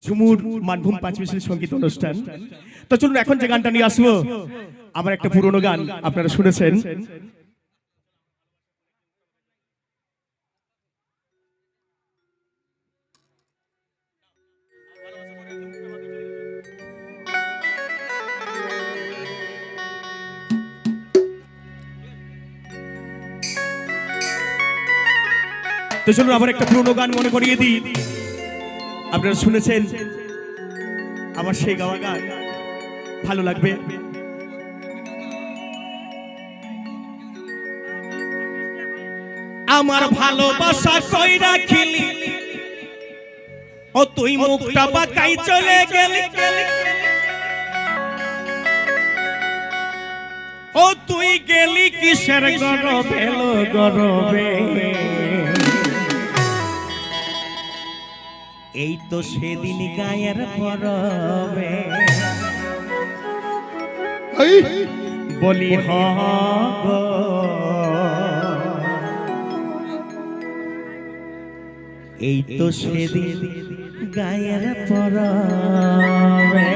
ঝুমুর মানভূম পাঁচ মিশনের সঙ্গীত অনুষ্ঠান। তো চলুন এখন যে গানটা নিয়ে আসবো আমার একটা পুরনো গান, আপনারা শুনেছেন। তো চলুন আবার একটা পুরনো গান মনে করিয়ে দিই। আপনারা শুনেছেন আমার সেই গাওয়া গান, ভালো লাগবে। আমার ভালোবাসা কই রাখিলি, ও তুই মুখটা বাঁকাই চলে গেলি, ও তুই গেলি কিসের গরবে লো গরবে। এই তো সেদিন গায়ের পরবে বলি হ গো, এই তো সেদিন গায়ের পরবে।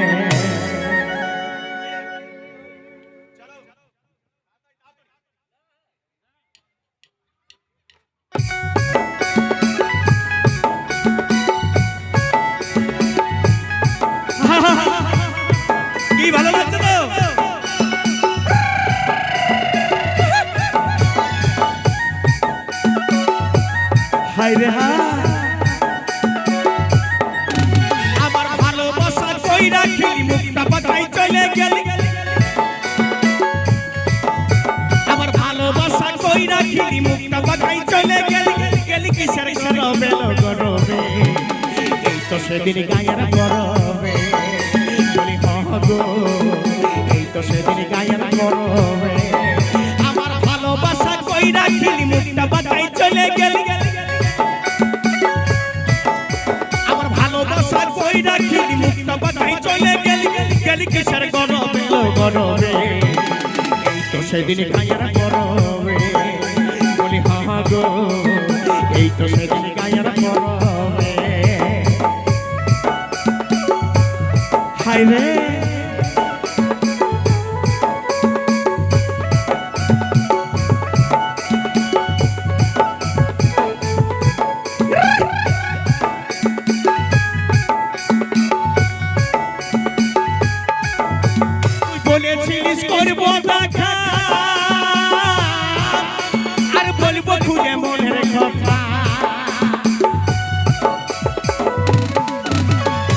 কি ভালো লাগছে তো? হাই রে হাই, আমার ভালোবাসা কই রাখিলি, মুখটা বাঁকাই চলে গেলি, আমার ভালোবাসা কই রাখিলি, মুখটা বাঁকাই চলে গেলি, গেলি কিসের গরবে লো গরবে। এই তো সেদিন গায়ের গরবে বলি হ গো, এই তো সেদিন গায়ের গরবে। আমার ভালোবাসা কই রাখিলি, মুখটা বাঁকাই চলে গেলি, আমার ভালোবাসা কই রাখিলি, মুখটা বাঁকাই চলে গেলি, গেলি কিসের গরবে লো গরবে। এই তো সেদিন গায়ের গরবে বলি হ গো, এই তো সেদিন গায়ের গরবে। হাই রে বলেছিলিস করবো দেখা, আর বলবো খুলে মনের কথা।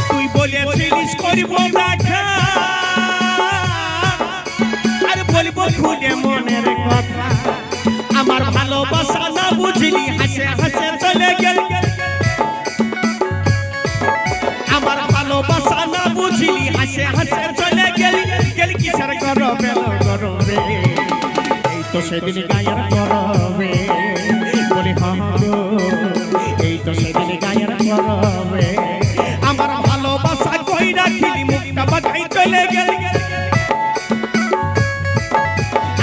তুই বলেছিলিস করবো দেখা, আর বলবো খুলে মনের কথা। আমার ভালোবাসা না বুঝলি, হাসে হাসে চলে গেল, আমার ভালোবাসা না বুঝলি, হাসে হাসে চলে গেলি, গেলি কিসের গরবে লো গরবে। এই তো সেদিন গায়ের গরবে বলি হ গো, এই তো সেদিন গায়ের গরবে। আমার ভালোবাসা কই রাখিলি, মুখটা বাঁকাই চলে গেলি,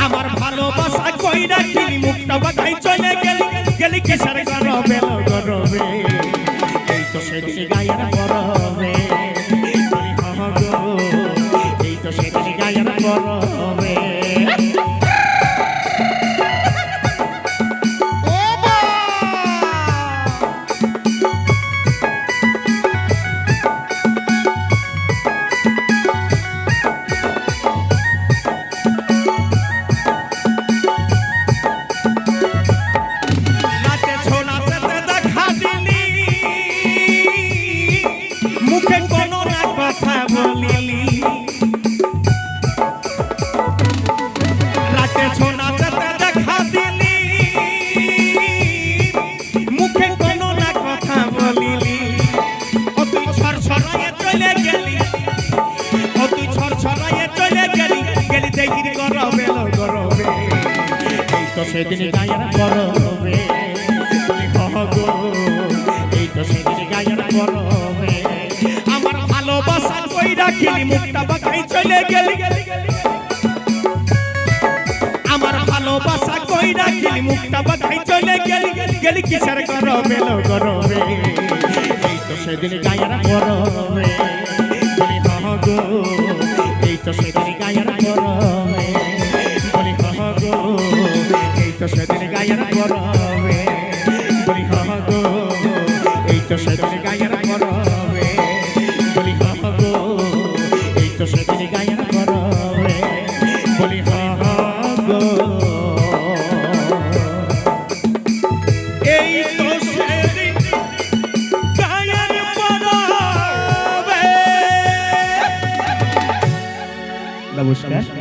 আমার ভালোবাসা কই রাখিলি, মুখটা বাঁকাই চলে গেলি, গেলি কিসের গরবে লো গরবে। এই তো সেদিন গায়ের গরবে বলি হ গো, এই তো সেদিন গায়ের গরবে। রাতে ছোলাতে দেখা দিলি, মুখে কোনো না কথা বলিলি, রাতে ছোলাতে দেখা দিলি, মুখে কোনো না কথা বলিলি। ও তুই ছড়ছড়াইয়ে চলে গেলি, ও তুই ছড়ছড়াইয়ে চলে গেলি, গেলি দেখির গরবে লো গরবে। এই তো সেদিন গায়ের গরবে বলি হ গো, এই তো সেদিন গায়ের গরবে। আমার ভালোবাসা কই রাখিলি, মুখটা বাঁকাই চলে গেলি, আমার ভালোবাসা কই রাখিলি, মুখটা বাঁকাই চলে গেলি, গেলি কিসের গরবে লো গরবে। এই তো সেদিন গায়ের পরবে বলি হ গো এই তো সেদিন গায়ের পরবে বলি হ গো এই তো সেদিন গায়ের পরবে বলি হ গো এই তো সেদিন গায়ের পরবে বলি হ গো এই তো সেদিন গায়ের পরবে বলি হ গো এই তো সেদিন গায়ের পরবে। নমস্কার।